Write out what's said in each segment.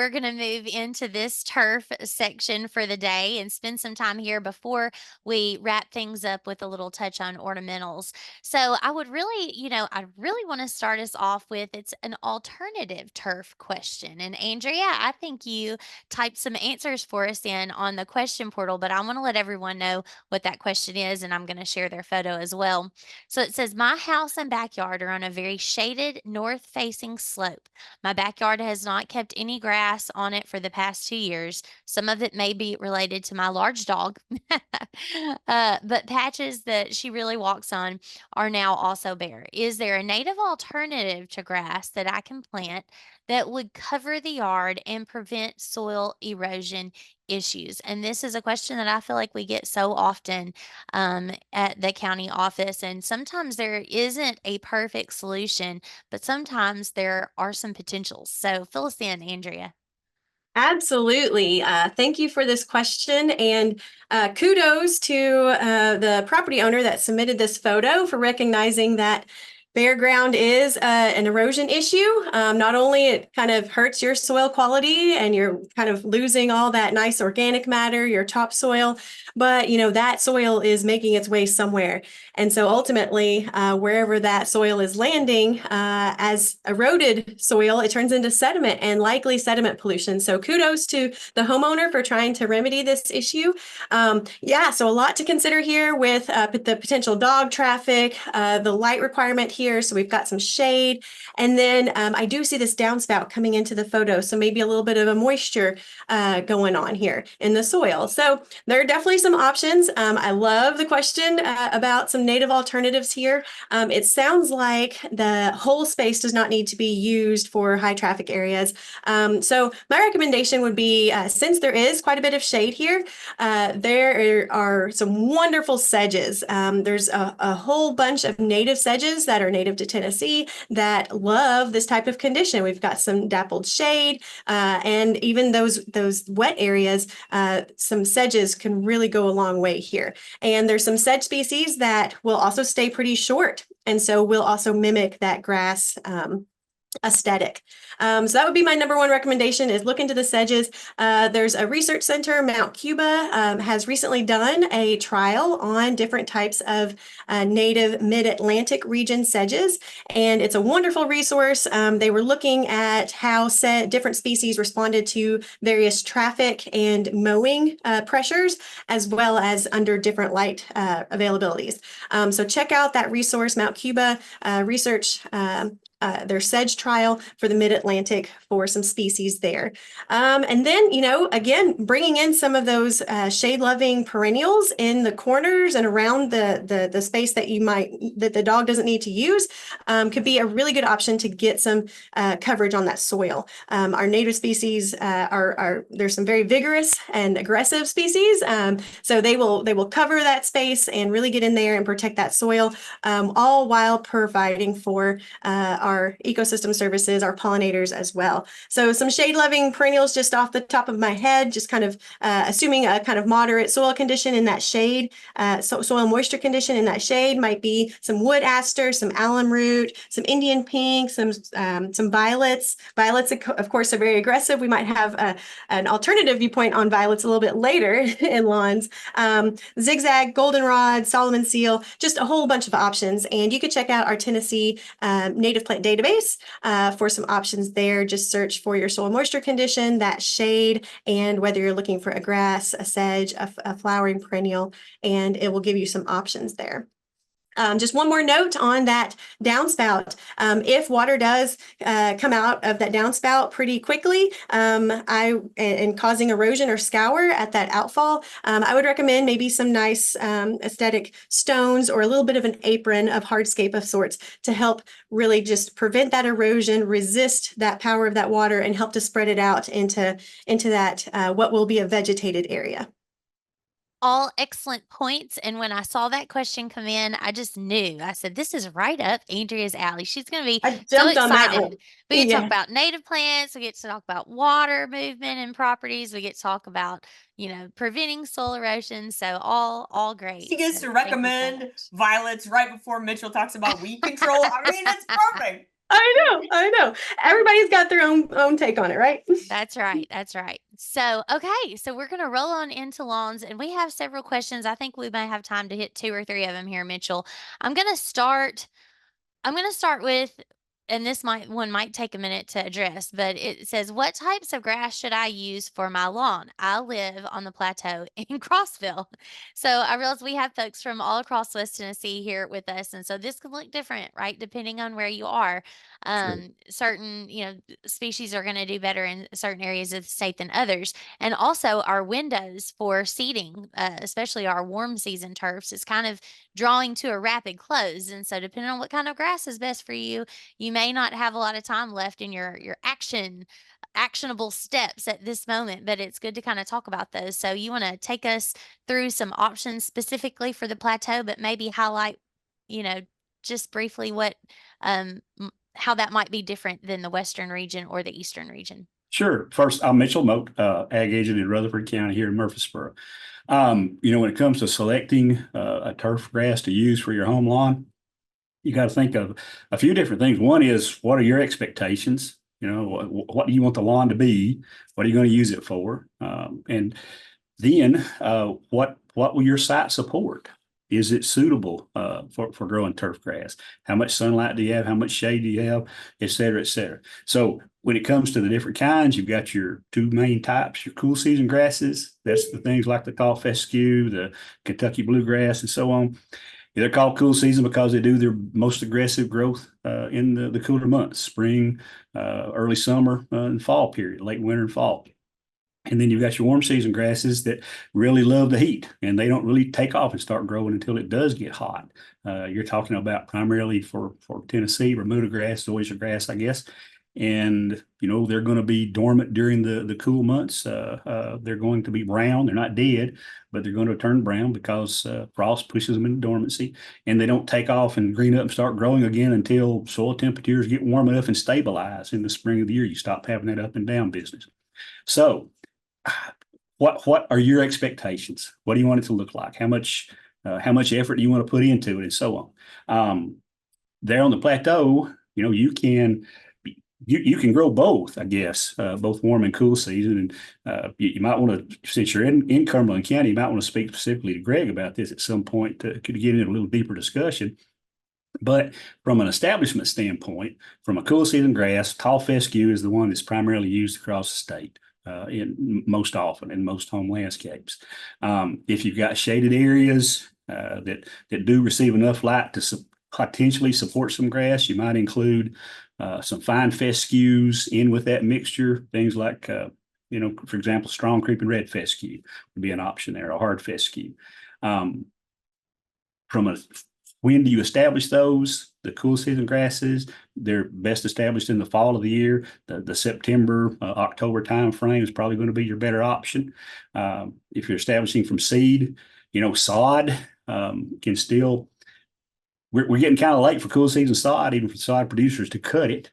we're going to move into this turf section for the day and spend some time here before we wrap things up with a little touch on ornamentals. So, I would really, I really want to start us off with it's an alternative turf question. And Andrea, I think you typed some answers for us in on the question portal, but I want to let everyone know what that question is, and I'm going to share their photo as well. So it says, my house and backyard are on a very shaded north facing slope. My backyard has not kept any grass on it for the past 2 years. Some of it may be related to my large dog, but patches that she really walks on are now also bare. Is there a native alternative to grass that I can plant that would cover the yard and prevent soil erosion issues? And this is a question that I feel like we get so often at the county office. And sometimes there isn't a perfect solution, but sometimes there are some potentials. So fill us in, Andrea. Absolutely. Thank you for this question, and kudos to the property owner that submitted this photo for recognizing that bare ground is an erosion issue. Not only it kind of hurts your soil quality and you're kind of losing all that nice organic matter, your topsoil, but that soil is making its way somewhere. And so ultimately, wherever that soil is landing, as eroded soil, it turns into sediment and likely sediment pollution. So kudos to the homeowner for trying to remedy this issue. Yeah, so a lot to consider here with the potential dog traffic, the light requirement here. So we've got some shade. And then I do see this downspout coming into the photo. So maybe a little bit of a moisture going on here in the soil. So there are definitely some options. I love the question about some native alternatives here. It sounds like the whole space does not need to be used for high traffic areas. So my recommendation would be, since there is quite a bit of shade here, there are some wonderful sedges. There's a whole bunch of native sedges that are native to Tennessee that love this type of condition. We've got some dappled shade, and even those wet areas, some sedges can really go a long way here. And there's some sedge species that will also stay pretty short, and so will also mimic that grass aesthetic. So that would be my number one recommendation, is look into the sedges. There's a research center, Mount Cuba, has recently done a trial on different types of native mid-Atlantic region sedges, and it's a wonderful resource. They were looking at how different species responded to various traffic and mowing pressures, as well as under different light availabilities. So check out that resource, Mount Cuba research, their sedge trial for the mid-Atlantic for some species there. And then, again, bringing in some of those shade-loving perennials in the corners and around the space that that the dog doesn't need to use, could be a really good option to get some coverage on that soil. Our native species there's some very vigorous and aggressive species, so they will cover that space and really get in there and protect that soil, all while providing for our ecosystem services, our pollinators as well. So some shade-loving perennials just off the top of my head, just kind of assuming a kind of moderate soil condition in that shade, soil moisture condition in that shade might be some wood aster, some alum root, some Indian pink, some violets. Violets, of course, are very aggressive. We might have an alternative viewpoint on violets a little bit later in lawns. Zigzag, goldenrod, Solomon seal, just a whole bunch of options. And you could check out our Tennessee native plant database for some options there. Just search for your soil moisture condition, that shade, and whether you're looking for a grass, a sedge, a flowering perennial, and it will give you some options there. Just one more note on that downspout. If water does come out of that downspout pretty quickly and causing erosion or scour at that outfall, I would recommend maybe some nice aesthetic stones or a little bit of an apron of hardscape of sorts to help really just prevent that erosion, resist that power of that water, and help to spread it out into that what will be a vegetated area. All excellent points. And when I saw that question come in, I just knew. I said, this is right up Andrea's alley. She's going to be I so jumped on that one. excited. We get to talk Yeah. about native plants. We get to talk about water movement and properties. We get to talk about, preventing soil erosion. So all great. He gets So to thank you so recommend much. violets right before Mitchell talks about weed control. I mean, it's perfect. I know. Everybody's got their own take on it, right? That's right. That's right. So, okay. So we're going to roll on into lawns and we have several questions. I think we may have time to hit two or three of them here, Mitchell. I'm going to start I'm gonna start with, and this might take a minute to address, but it says, "What types of grass should I use for my lawn? I live on the plateau in Crossville." So I realize we have folks from all across West Tennessee here with us, and so this can look different, right, depending on where you are. Sure. Certain, species are going to do better in certain areas of the state than others, and also our windows for seeding, especially our warm season turfs, is kind of drawing to a rapid close. And so depending on what kind of grass is best for you, you may not have a lot of time left in your actionable steps at this moment, but it's good to kind of talk about those. So you want to take us through some options specifically for the plateau, but maybe highlight, you know, just briefly how that might be different than the western region or the eastern region. Sure. First, I'm Mitchell Moat, ag agent in Rutherford County here in Murfreesboro. When it comes to selecting a turf grass to use for your home lawn, you got to think of a few different things. One is, what are your expectations? What do you want the lawn to be? What are you going to use it for? And then, what will your site support? Is it suitable for growing turf grass? How much sunlight do you have? How much shade do you have? Et cetera, et cetera. So when it comes to the different kinds, you've got your two main types, your cool season grasses. That's the things like the tall fescue, the Kentucky bluegrass, and so on. They're called cool season because they do their most aggressive growth in the cooler months, spring, early summer, and fall period, late winter and fall. And then you've got your warm season grasses that really love the heat, and they don't really take off and start growing until it does get hot. You're talking about primarily for Tennessee, Bermuda grass, zoysia grass, I guess. And they're going to be dormant during the cool months. They're going to be brown. They're not dead, but they're going to turn brown because frost pushes them into dormancy, and they don't take off and green up and start growing again until soil temperatures get warm enough and stabilize in the spring of the year. You stop having that up and down business. So what are your expectations? What do you want it to look like? How much effort do you want to put into it, and so on? There on the plateau, you can grow both, I guess, both warm and cool season. And you might want to, since you're in Cumberland County, you might want to speak specifically to Greg about this at some point to could get into a little deeper discussion. But from an establishment standpoint, from a cool season grass, tall fescue is the one that's primarily used across the state. In most often in most home landscapes. If you've got shaded areas that do receive enough light to potentially support some grass, you might include some fine fescues in with that mixture. Things like, for example, strong creeping red fescue would be an option there, a hard fescue. From a When do you establish those? The cool season grasses, they're best established in the fall of the year. The September, October time frame is probably going to be your better option. If you're establishing from seed, sod can still, we're getting kind of late for cool season sod, even for sod producers to cut it.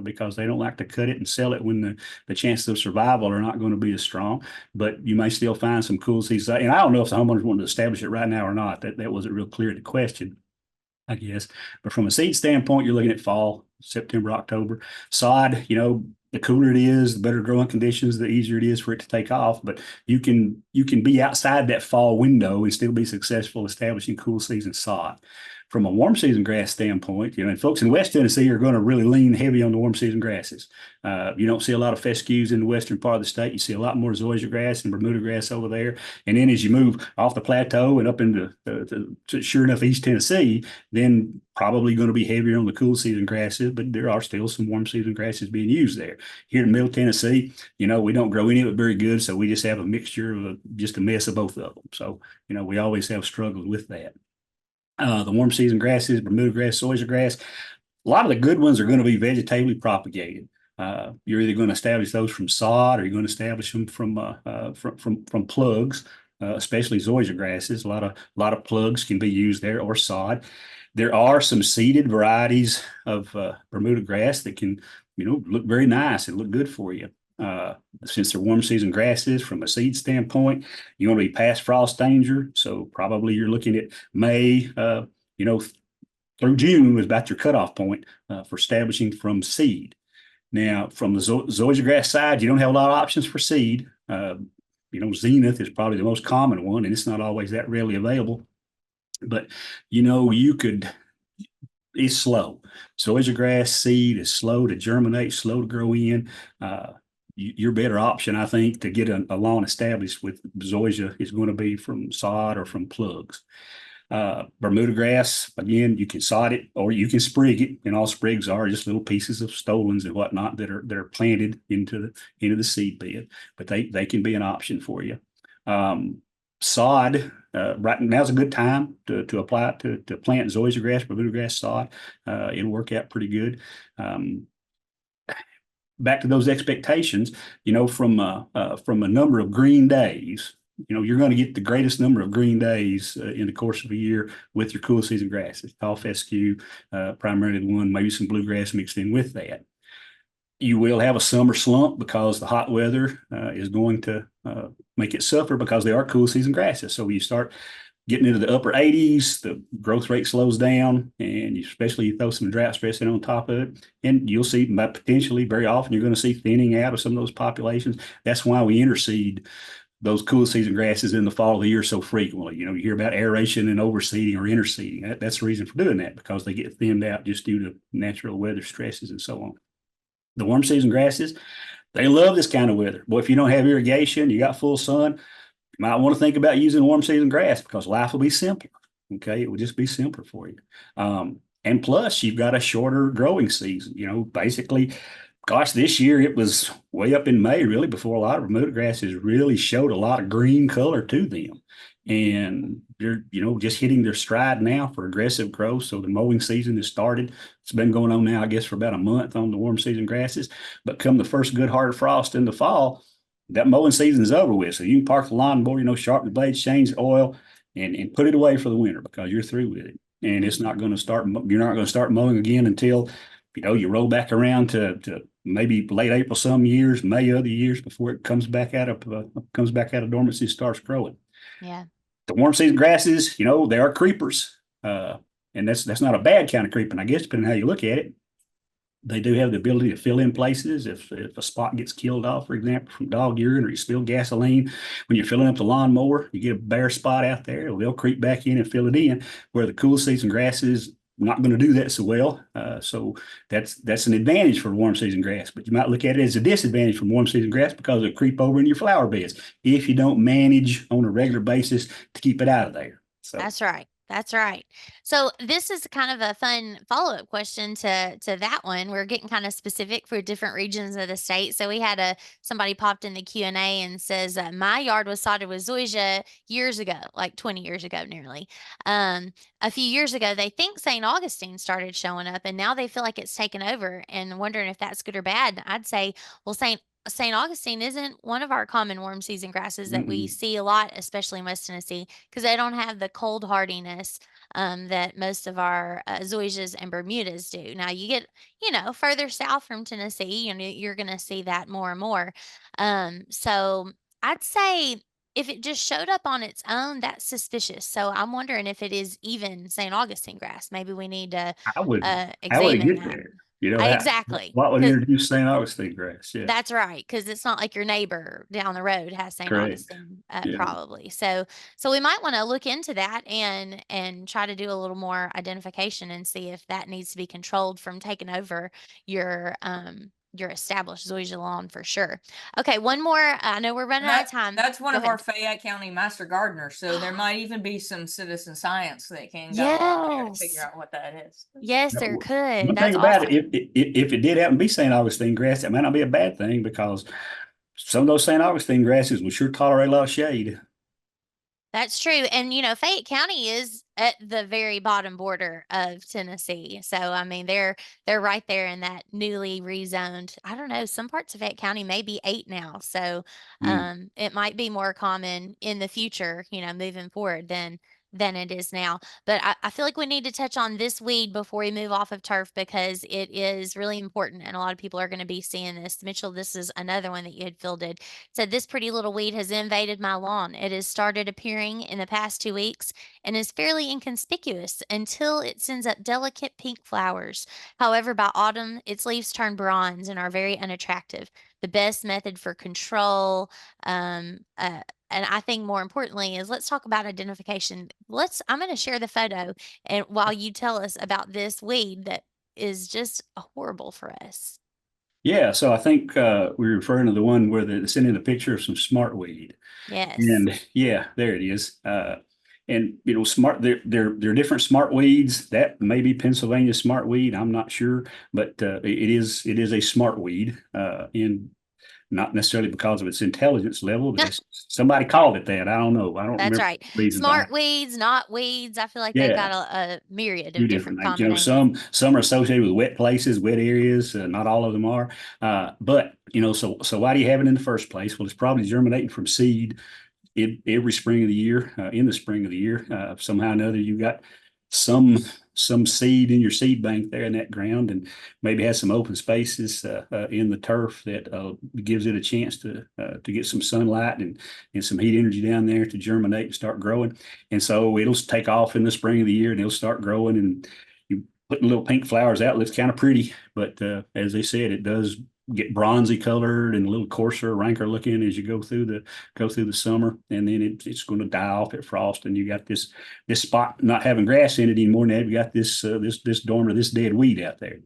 Because they don't like to cut it and sell it when the chances of survival are not going to be as strong. But you may still find some cool seeds. And I don't know if the homeowners want to establish it right now or not. That wasn't real clear in the question, I guess. But from a seed standpoint, you're looking at fall, September, October. Sod, the cooler it is, the better growing conditions, the easier it is for it to take off. But you can be outside that fall window and still be successful establishing cool season sod. From a warm season grass standpoint, and folks in West Tennessee are going to really lean heavy on the warm season grasses. You don't see a lot of fescues in the western part of the state. You see a lot more zoysia grass and Bermuda grass over there. And then as you move off the plateau and up into sure enough East Tennessee, then probably going to be heavier on the cool season grasses, but there are still some warm season grasses being used there. Here in Middle Tennessee, we don't grow any of it very good, so we just have a mixture of just a mess of both of them. So, we always have struggled with that. The warm season grasses, Bermuda grass, zoysia grass, a lot of the good ones are going to be vegetatively propagated. You're either going to establish those from sod, or you're going to establish them from plugs, especially zoysia grasses. A lot of plugs can be used there, or sod. There are some seeded varieties of Bermuda grass that can, look very nice and look good for you. Since they're warm season grasses, from a seed standpoint, you want to be past frost danger. So probably you're looking at May, through June is about your cutoff point for establishing from seed. Now, from the zoysia grass side, you don't have a lot of options for seed. Zenith is probably the most common one, and it's not always that readily available. But you could. It's slow. Zoysia grass seed is slow to germinate, slow to grow in. Your better option, I think, to get a lawn established with zoysia is going to be from sod or from plugs. Bermuda grass, again, you can sod it or you can sprig it, and all sprigs are just little pieces of stolons and whatnot that are planted into the seed bed, but they can be an option for you. Sod, right now's a good time to apply it to plant zoysia grass, Bermuda grass sod. It'll work out pretty good. Back to those expectations, from a number of green days, you're going to get the greatest number of green days in the course of a year with your cool season grasses. Tall fescue, primarily the one, maybe some bluegrass mixed in with that. You will have a summer slump because the hot weather is going to make it suffer because they are cool season grasses. So when you start getting into the upper 80s, the growth rate slows down, and especially you throw some drought stress in on top of it, and you'll see potentially very often you're going to see thinning out of some of those populations. That's why we interseed those cool season grasses in the fall of the year so frequently. You hear about aeration and overseeding or interseeding. That's the reason for doing that, because they get thinned out just due to natural weather stresses and so on. The warm season grasses, they love this kind of weather. Boy, if you don't have irrigation, you got full sun, you might want to think about using warm season grass because life will be simpler. Okay, it will just be simpler for you. And plus, you've got a shorter growing season. Basically, gosh, this year it was way up in May, really, before a lot of Bermuda grasses really showed a lot of green color to them. And they're, just hitting their stride now for aggressive growth. So the mowing season has started. It's been going on now, I guess, for about a month on the warm season grasses. But come the first good hard frost in the fall, that mowing season is over with. So you can park the lawnmower, sharpen the blades, change the oil, and put it away for the winter because you're through with it. And it's not going to start, you're not going to start mowing again until, you roll back around to maybe late April some years, May other years before it comes back out of dormancy and starts growing. Yeah. The warm season grasses, they are creepers. And that's not a bad kind of creeping, I guess, depending on how you look at it. They do have the ability to fill in places if a spot gets killed off, for example, from dog urine, or you spill gasoline. When you're filling up the lawnmower, you get a bare spot out there, they'll creep back in and fill it in, where the cool season grasses not going to do that so well. So that's an advantage for warm season grass, but you might look at it as a disadvantage for warm season grass because it'll creep over in your flower beds if you don't manage on a regular basis to keep it out of there. So That's right. That's right. So this is kind of a fun follow-up question to that one. We're getting kind of specific for different regions of the state. So we had somebody popped in the Q&A and says, my yard was sodded with zoysia years ago, like 20 years ago nearly. A few years ago, they think St. Augustine started showing up, and now they feel like it's taken over and wondering if that's good or bad. I'd say, well, St. Augustine isn't one of our common warm season grasses that we see a lot, especially in West Tennessee, because they don't have the cold hardiness that most of our zoysias and Bermudas do. Now, you get, further south from Tennessee, you're going to see that more and more. So I'd say if it just showed up on its own, that's suspicious. So I'm wondering if it is even St. Augustine grass. Maybe we need to how would it examine get that. there? Exactly. What would 'Cause introduce St. Augustine grass? Yeah, that's right, because it's not like your neighbor down the road has St. correct. Augustine, Yeah. probably. So we might wanna look into that and try to do a little more identification and see if that needs to be controlled from taking over your established zoysia lawn for sure. Okay, one more. I know we're And running out of time. that's one Go of our ahead. Fayette County master gardeners. So there might even be some citizen science that can go on there to figure Yes. out what that is. Yes, Now, there could. one thing That's about it, awesome. if it did happen to be St. Augustine grass, it might not be a bad thing because some of those St. Augustine grasses will sure tolerate a lot of shade. That's true. And, Fayette County is at the very bottom border of Tennessee. So, I mean, they're right there in that newly rezoned. I don't know, some parts of Fayette County may be 8 now. So, Mm. it might be more common in the future, moving forward than than it is now. But I feel like we need to touch on this weed before we move off of turf because it is really important and a lot of people are going to be seeing this. Mitchell, this is another one that you had fielded. Said this pretty little weed has invaded my lawn. It has started appearing in the past 2 weeks and is fairly inconspicuous until it sends up delicate pink flowers. However, by autumn, its leaves turn bronze and are very unattractive. The best method for control, um, uh, and I think more importantly is let's talk about identification. I'm going to share the photo and while you tell us about this weed that is just horrible for us. Yeah, so I think we're referring to the one where they're sending a picture of some smartweed. Yes. And yeah, there it is. And smart they're different smart weeds. That may be Pennsylvania smartweed. I'm not sure, but it is a smart weed. And not necessarily because of its intelligence level, but somebody called it that. I don't know. I don't That's remember right. the reason behind Smart weeds, not weeds. I feel like they've Yeah, got a myriad few of different different things. combinations. Some are associated with wet places, wet areas. Not all of them are. But so why do you have it in the first place? Well, it's probably germinating from seed every spring of the year. In the spring of the year, somehow or another, you got some some seed in your seed bank there in that ground, and maybe has some open spaces in the turf that gives it a chance to get some sunlight and some heat energy down there to germinate and start growing. And so it'll take off in the spring of the year, and it'll start growing, and you putting little pink flowers out. It looks kind of pretty, but as they said, it does get bronzy colored and a little coarser, ranker looking as you go through the summer, and then it's going to die off at frost, and you got this spot not having grass in it anymore. Now you got this dormant, this dead weed out there.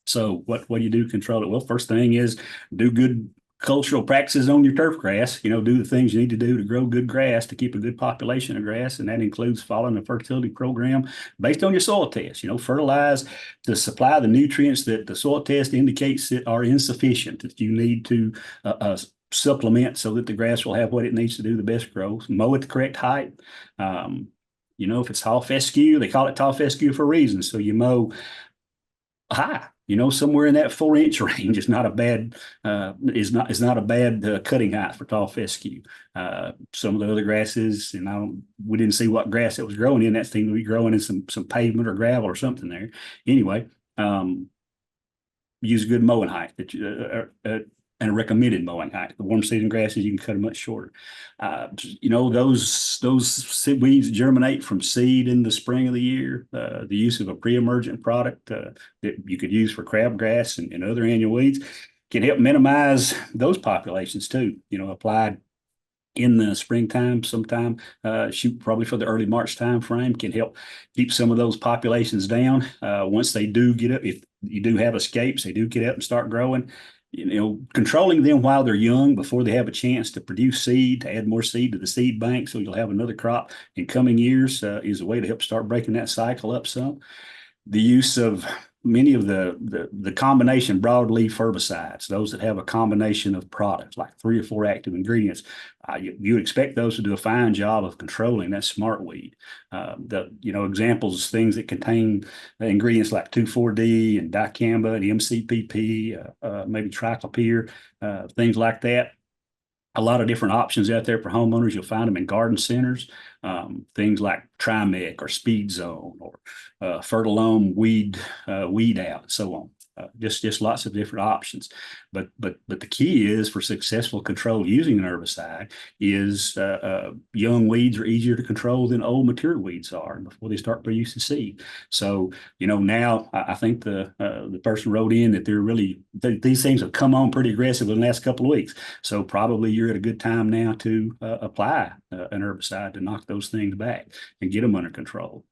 So what do you do to control it? Well, first thing is do good cultural practices on your turf grass. Do the things you need to do to grow good grass to keep a good population of grass, and that includes following a fertility program based on your soil test. Fertilize to supply the nutrients that the soil test indicates that are insufficient, that you need to supplement so that the grass will have what it needs to do the best growth. Mow at the correct height. If it's tall fescue, they call it tall fescue for a reason. So you mow high, somewhere in that 4-inch range is not a bad is not a bad cutting height for tall fescue. Some of the other grasses, and we didn't see what grass it was growing in. That seemed to be growing in some pavement or gravel or something there. Anyway, use good mowing height and a recommended mowing height. The warm season grasses, you can cut them much shorter. Those weeds germinate from seed in the spring of the year. The use of a pre-emergent product that you could use for crabgrass and other annual weeds can help minimize those populations too. Applied in the springtime sometime, shoot probably for the early March time frame, can help keep some of those populations down. Once they do get up, if you do have escapes, they do get up and start growing. Controlling them while they're young before they have a chance to produce seed, to add more seed to the seed bank so you'll have another crop in coming years is a way to help start breaking that cycle up some. The use of many of the combination broadleaf herbicides, those that have a combination of products like 3 or 4 active ingredients, you would expect those to do a fine job of controlling that smartweed. Examples, things that contain ingredients like 2,4-D and dicamba and MCPP, maybe triclopyr, things like that. A lot of different options out there for homeowners. You'll find them in garden centers. Things like Trimec or Speed Zone or Fertilome weed out, and so on. Just lots of different options. But the key is for successful control using an herbicide is young weeds are easier to control than old mature weeds are before they start producing seed. So now I think the person wrote in that these things have come on pretty aggressive in the last couple of weeks. So probably you're at a good time now to apply an herbicide to knock those things back and get them under control.